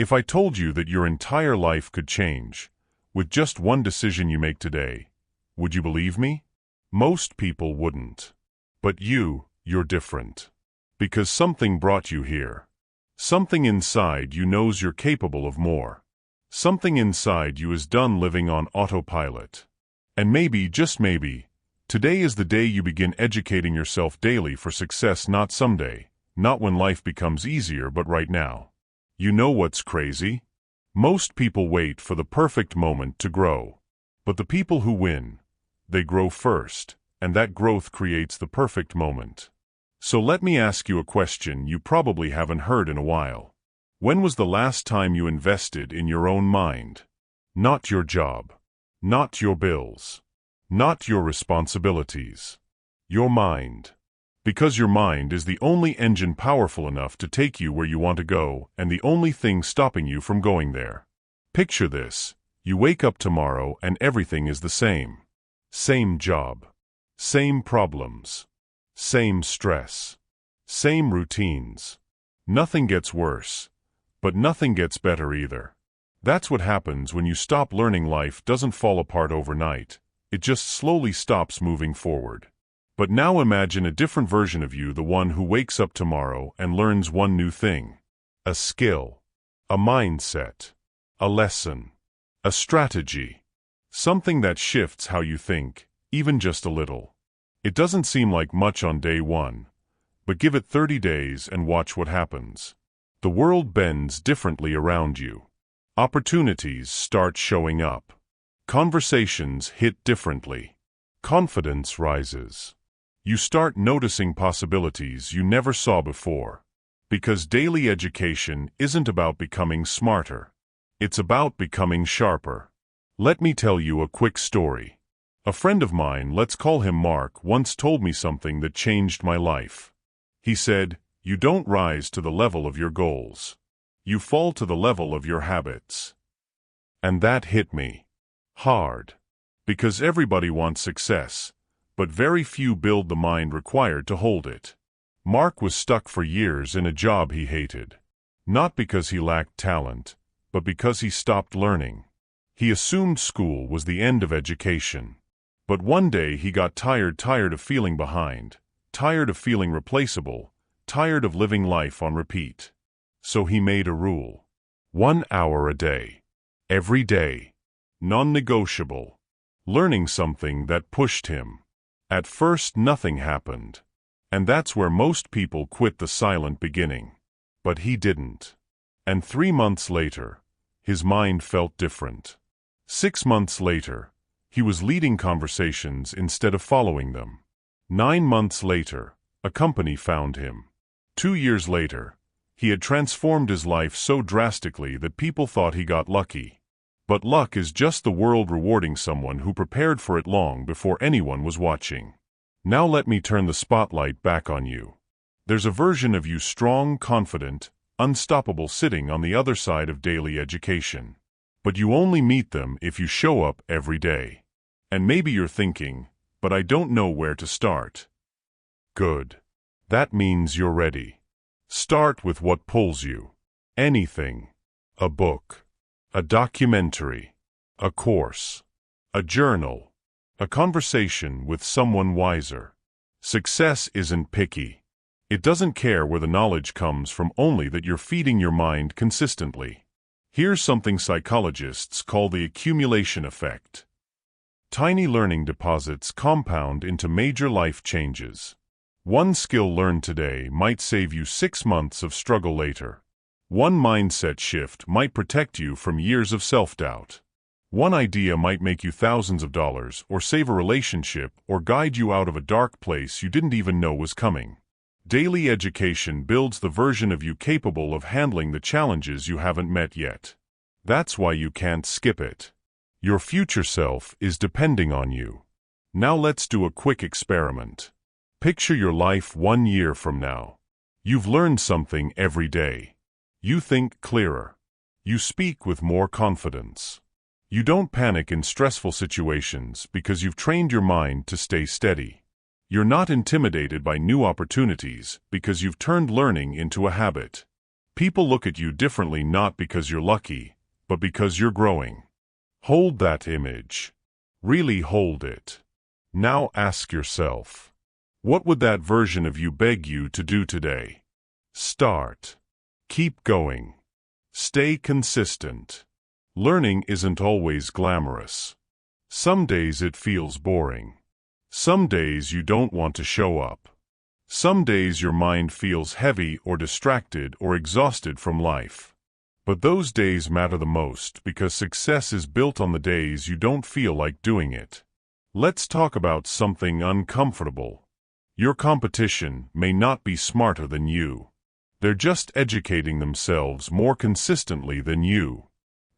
If I told you that your entire life could change with just one decision you make today, would you believe me? Most people wouldn't. But you're different. Because something brought you here. Something inside you knows you're capable of more. Something inside you is done living on autopilot. And maybe, just maybe, today is the day you begin educating yourself daily for success, not someday, not when life becomes easier, but right now. You know what's crazy? Most people wait for the perfect moment to grow. But the people who win, they grow first, and that growth creates the perfect moment. So let me ask you a question you probably haven't heard in a while. When was the last time you invested in your own mind? Not your job. Not your bills. Not your responsibilities. Your mind. Because your mind is the only engine powerful enough to take you where you want to go, and the only thing stopping you from going there. Picture this. You wake up tomorrow and everything is the same. Same job. Same problems. Same stress. Same routines. Nothing gets worse. But nothing gets better either. That's what happens when you stop learning. Life doesn't fall apart overnight. It just slowly stops moving forward. But now imagine a different version of you, the one who wakes up tomorrow and learns one new thing. A skill. A mindset. A lesson. A strategy. Something that shifts how you think, even just a little. It doesn't seem like much on day one, but give it 30 days and watch what happens. The world bends differently around you. Opportunities start showing up. Conversations hit differently. Confidence rises. You start noticing possibilities you never saw before. Because daily education isn't about becoming smarter. It's about becoming sharper. Let me tell you a quick story. A friend of mine, let's call him Mark, once told me something that changed my life. He said, "You don't rise to the level of your goals. You fall to the level of your habits." And that hit me hard. Because everybody wants success, but very few build the mind required to hold it. Mark was stuck for years in a job he hated. Not because he lacked talent, but because he stopped learning. He assumed school was the end of education. But one day he got tired of feeling behind, tired of feeling replaceable, tired of living life on repeat. So he made a rule. 1 hour a day. Every day. Non-negotiable. Learning something that pushed him. At first nothing happened. And that's where most people quit, the silent beginning. But he didn't. And 3 months later, his mind felt different. 6 months later, he was leading conversations instead of following them. 9 months later, a company found him. 2 years later, he had transformed his life so drastically that people thought he got lucky. But luck is just the world rewarding someone who prepared for it long before anyone was watching. Now let me turn the spotlight back on you. There's a version of you, strong, confident, unstoppable, sitting on the other side of daily education. But you only meet them if you show up every day. And maybe you're thinking, but I don't know where to start. Good. That means you're ready. Start with what pulls you. Anything. A book. A documentary. A course. A journal. A conversation with someone wiser. Success isn't picky. It doesn't care where the knowledge comes from, only that you're feeding your mind consistently. Here's something psychologists call the accumulation effect. Tiny learning deposits compound into major life changes. One skill learned today might save you 6 months of struggle later. One mindset shift might protect you from years of self-doubt. One idea might make you thousands of dollars, or save a relationship, or guide you out of a dark place you didn't even know was coming. Daily education builds the version of you capable of handling the challenges you haven't met yet. That's why you can't skip it. Your future self is depending on you. Now let's do a quick experiment. Picture your life 1 year from now. You've learned something every day. You think clearer. You speak with more confidence. You don't panic in stressful situations because you've trained your mind to stay steady. You're not intimidated by new opportunities because you've turned learning into a habit. People look at you differently not because you're lucky, but because you're growing. Hold that image. Really hold it. Now ask yourself, what would that version of you beg you to do today? Start. Keep going. Stay consistent. Learning isn't always glamorous. Some days it feels boring. Some days you don't want to show up. Some days your mind feels heavy or distracted or exhausted from life. But those days matter the most because success is built on the days you don't feel like doing it. Let's talk about something uncomfortable. Your competition may not be smarter than you. They're just educating themselves more consistently than you.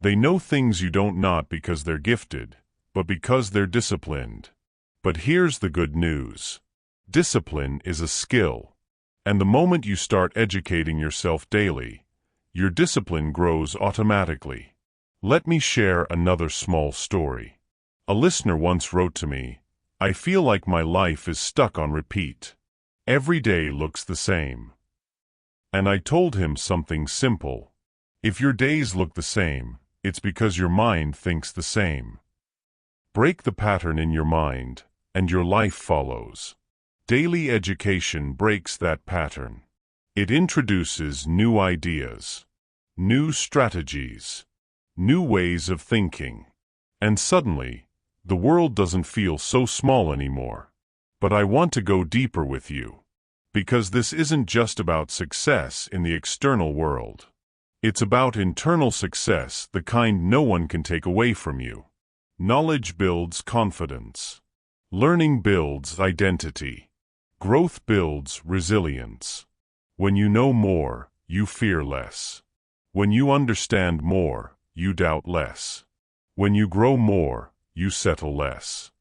They know things you don't, not because they're gifted, but because they're disciplined. But here's the good news. Discipline is a skill. And the moment you start educating yourself daily, your discipline grows automatically. Let me share another small story. A listener once wrote to me, "I feel like my life is stuck on repeat. Every day looks the same." And I told him something simple. If your days look the same, it's because your mind thinks the same. Break the pattern in your mind, and your life follows. Daily education breaks that pattern. It introduces new ideas, new strategies, new ways of thinking. And suddenly, the world doesn't feel so small anymore. But I want to go deeper with you. Because this isn't just about success in the external world. It's about internal success, the kind no one can take away from you. Knowledge builds confidence. Learning builds identity. Growth builds resilience. When you know more, you fear less. When you understand more, you doubt less. When you grow more, you settle less.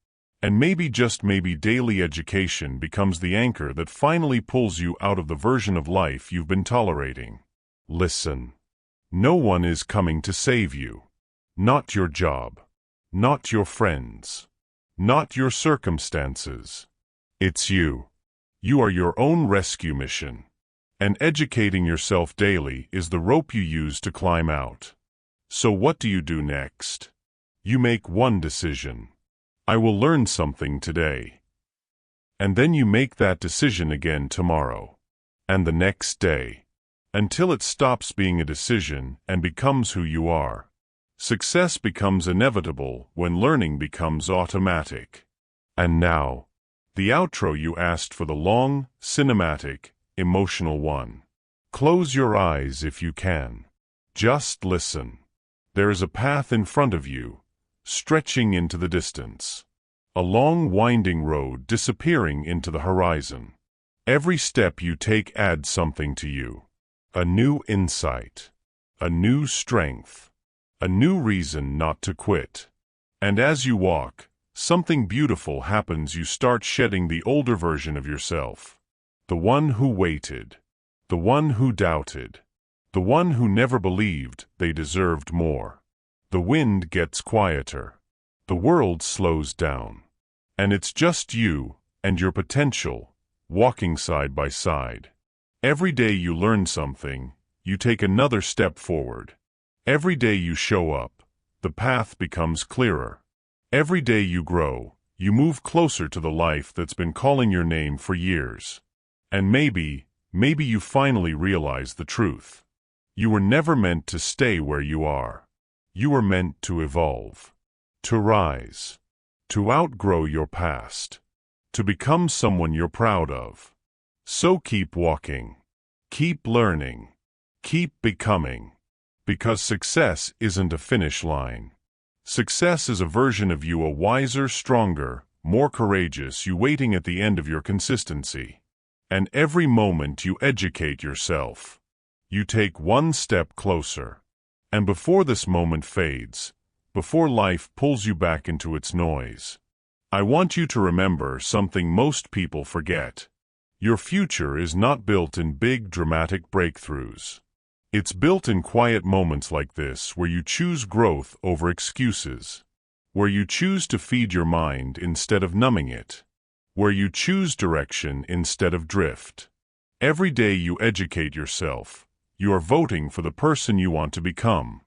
And maybe, just maybe, daily education becomes the anchor that finally pulls you out of the version of life you've been tolerating. Listen. No one is coming to save you. Not your job. Not your friends. Not your circumstances. It's you. You are your own rescue mission. And educating yourself daily is the rope you use to climb out. So what do you do next? You make one decision. I will learn something today. And then you make that decision again tomorrow. And the next day. Until it stops being a decision and becomes who you are. Success becomes inevitable when learning becomes automatic. And now, the outro you asked for, the long, cinematic, emotional one. Close your eyes if you can. Just listen. There is a path in front of you, stretching into the distance. A long, winding road disappearing into the horizon. Every step you take adds something to you. A new insight. A new strength. A new reason not to quit. And as you walk, something beautiful happens. You start shedding the older version of yourself. The one who waited. The one who doubted. The one who never believed they deserved more. The wind gets quieter. The world slows down. And it's just you and your potential, walking side by side. Every day you learn something, you take another step forward. Every day you show up, the path becomes clearer. Every day you grow, you move closer to the life that's been calling your name for years. And maybe you finally realize the truth. You were never meant to stay where you are. You were meant to evolve, to rise, to outgrow your past, to become someone you're proud of. So keep walking, keep learning, keep becoming, because success isn't a finish line. Success is a version of you, a wiser, stronger, more courageous you waiting at the end of your consistency. And every moment you educate yourself, you take one step closer. And before this moment fades, before life pulls you back into its noise, I want you to remember something most people forget. Your future is not built in big, dramatic breakthroughs. It's built in quiet moments like this, where you choose growth over excuses, where you choose to feed your mind instead of numbing it, where you choose direction instead of drift. Every day you educate yourself, You are voting for the person you want to become.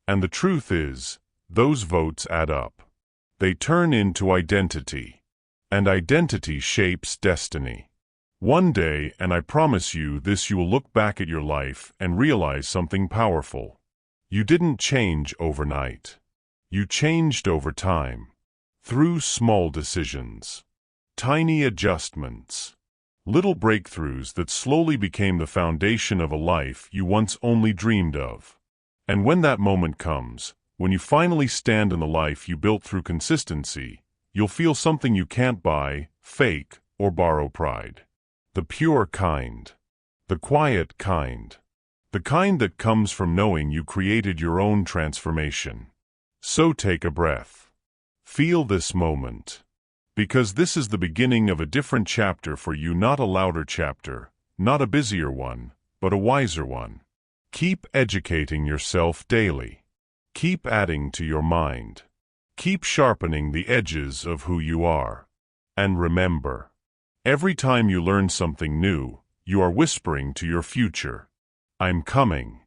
And the truth is, those votes add up. They turn into identity. And identity shapes destiny. One day, and I promise you this, you will look back at your life and realize something powerful. You didn't change overnight. You changed over time. Through small decisions. Tiny adjustments. Little breakthroughs that slowly became the foundation of a life you once only dreamed of. And when that moment comes, when you finally stand in the life you built through consistency, you'll feel something you can't buy, fake, or borrow: pride. The pure kind. The quiet kind. The kind that comes from knowing you created your own transformation. So take a breath. Feel this moment. Because this is the beginning of a different chapter for you, not a louder chapter, not a busier one, but a wiser one. Keep educating yourself daily. Keep adding to your mind. Keep sharpening the edges of who you are. And remember, every time you learn something new, you are whispering to your future, "I'm coming."